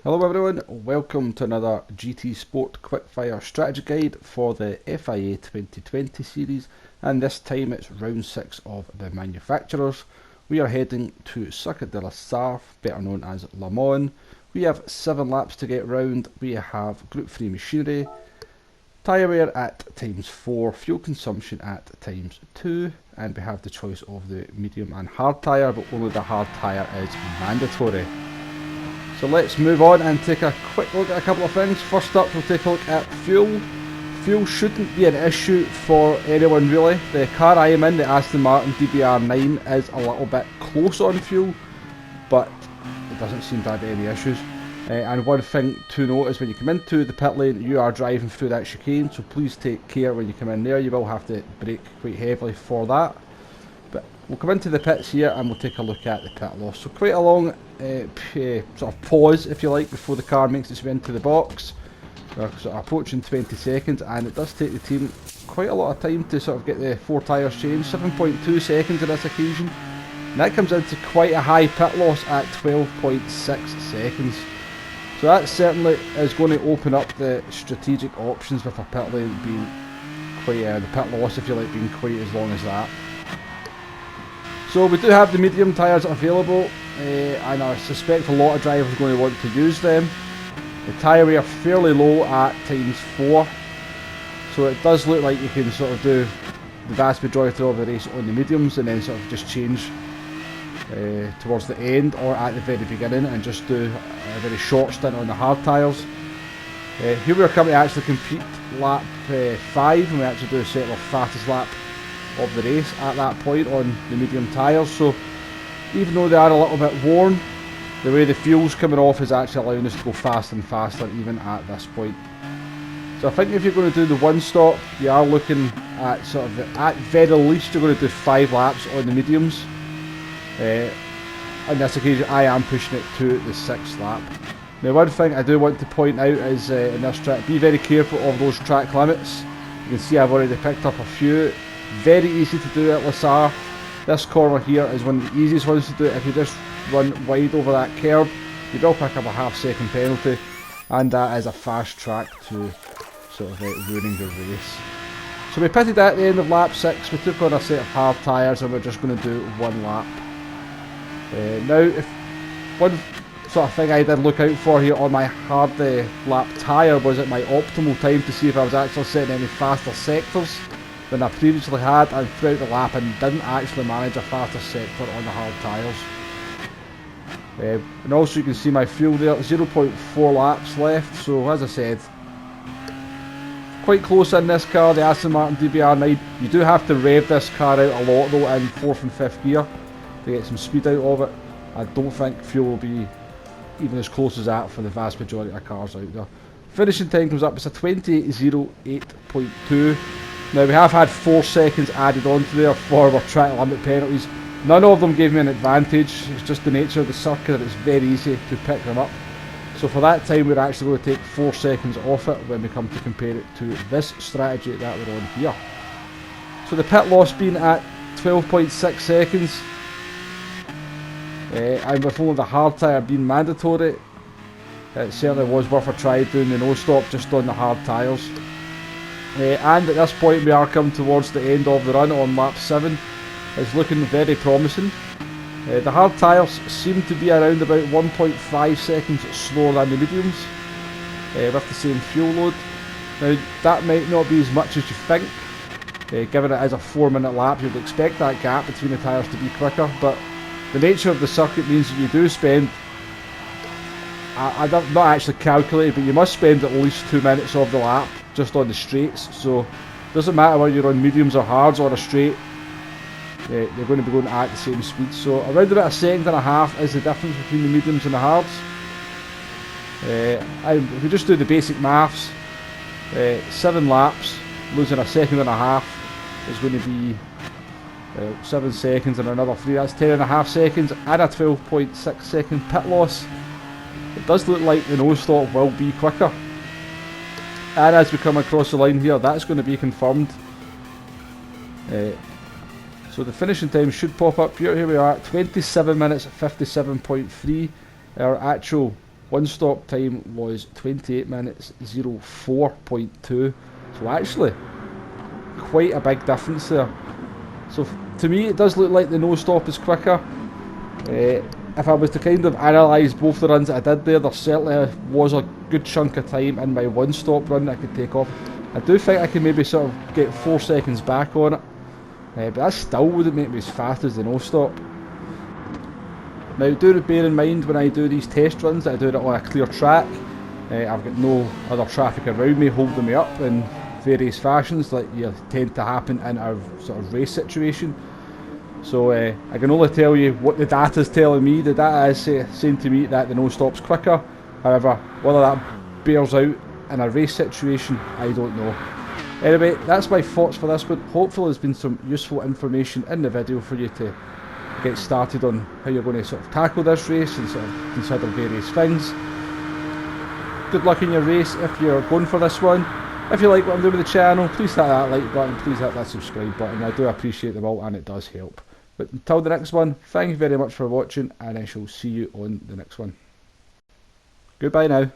Hello everyone, welcome to another GT Sport Quickfire strategy guide for the FIA 2020 series, and this time it's round 6 of the manufacturers. We are heading to Circuit de la Sarthe, better known as Le Mans. We have 7 laps to get round. We have Group 3 machinery, tyre wear at times 4, fuel consumption at times 2, and we have the choice of the medium and hard tyre, but only the hard tyre is mandatory. So let's move on and take a quick look at a couple of things. First up, we'll take a look at fuel. Fuel shouldn't be an issue for anyone really. The car I am in, the Aston Martin DBR9, is a little bit close on fuel, but it doesn't seem to have any issues. And one thing to note is when you come into the pit lane, you are driving through that chicane, so please take care when you come in there. You will have to brake quite heavily for that. But we'll come into the pits here and we'll take a look at the pit loss. So quite a long sort of pause, if you like, before the car makes its way into the box. We're sort of approaching 20 seconds, and it does take the team quite a lot of time to sort of get the 4 tyres changed. 7.2 seconds on this occasion, and that comes into quite a high pit loss at 12.6 seconds. So that certainly is going to open up the strategic options with a pit lane being quite, the pit loss, if you like, being quite as long as that. So we do have the medium tyres available, and I suspect a lot of drivers are going to want to use them. The tyre wear fairly low at times 4, so it does look like you can sort of do the vast majority of the race on the mediums and then sort of just change towards the end or at the very beginning and just do a very short stint on the hard tyres. Here we are coming to actually compete lap 5, and we actually do a set of fastest lap of the race at that point on the medium tyres. So even though they are a little bit worn, the way the fuel's coming off is actually allowing us to go faster and faster even at this point. So I think if you're going to do the one stop, you are looking at sort of, at very least, you're going to do 5 laps on the mediums. On this occasion I am pushing it to the 6th lap. Now one thing I do want to point out is in this track, be very careful of those track limits. You can see I've already picked up a few. Very easy to do at Le Sarthe. This corner here is one of the easiest ones to do. If you just run wide over that curb, you will pick up a half-second penalty, and that is a fast track to sort of ruining your race. So we pitted at the end of lap 6, we took on a set of hard tyres and we're just going to do 1 lap. Now, if one sort of thing I did look out for here on my hard lap tyre was at my optimal time to see if I was actually setting any faster sectors than I previously had, and throughout the lap I didn't actually manage a faster sector on the hard tyres. And also you can see my fuel there, 0.4 laps left, so as I said, quite close in this car, the Aston Martin DBR9. You do have to rev this car out a lot though in 4th and 5th gear to get some speed out of it. I don't think fuel will be even as close as that for the vast majority of cars out there. Finishing time comes up, it's a 20.08.2. Now we have had 4 seconds added onto there for our track limit penalties. None of them gave me an advantage, it's just the nature of the circuit, it's very easy to pick them up. So for that time we're actually going to take 4 seconds off it when we come to compare it to this strategy that we're on here. So the pit loss being at 12.6 seconds, and with only the hard tyre being mandatory, it certainly was worth a try doing the no stop just on the hard tyres. And at this point we are coming towards the end of the run on lap 7. It's looking very promising. The hard tyres seem to be around about 1.5 seconds slower than the mediums, with the same fuel load. Now that might not be as much as you think, given it is a 4-minute lap. You'd expect that gap between the tyres to be quicker, but the nature of the circuit means that you do spend, I've not actually calculated, but you must spend at least 2 minutes of the lap just on the straights. So it doesn't matter whether you're on mediums or hards or a straight, you're going to be going at the same speed. So around about 1.5 seconds is the difference between the mediums and the hards. If we just do the basic maths, 7 laps, losing 1.5 seconds is going to be 7 seconds and another 3, that's 10.5 seconds, and a 12.6 second pit loss. It does look like the no stop will be quicker, and as we come across the line here, that's going to be confirmed. So the finishing time should pop up here. Here we are at 27 minutes 57.3. Our actual One stop time was 28 minutes 04.2, so actually quite a big difference there. So to me it does look like the no stop is quicker. If I was to kind of analyse both the runs that I did there certainly was a good chunk of time in my one stop run that I could take off. I do think I can maybe sort of get 4 seconds back on it, but that still wouldn't make me as fast as the no stop. Now do bear in mind when I do these test runs that I do it on a clear track. I've got no other traffic around me holding me up in various fashions like you tend to happen in a sort of race situation. So I can only tell you what the data is telling me. The data is saying to me that the no stop's quicker. However, whether that bears out in a race situation, I don't know. Anyway, that's my thoughts for this one. Hopefully there's been some useful information in the video for you to get started on how you're going to sort of tackle this race and sort of consider various things. Good luck in your race if you're going for this one. If you like what I'm doing with the channel, please hit that like button, please hit that subscribe button. I do appreciate them all and it does help. But until the next one, thank you very much for watching and I shall see you on the next one. Goodbye now.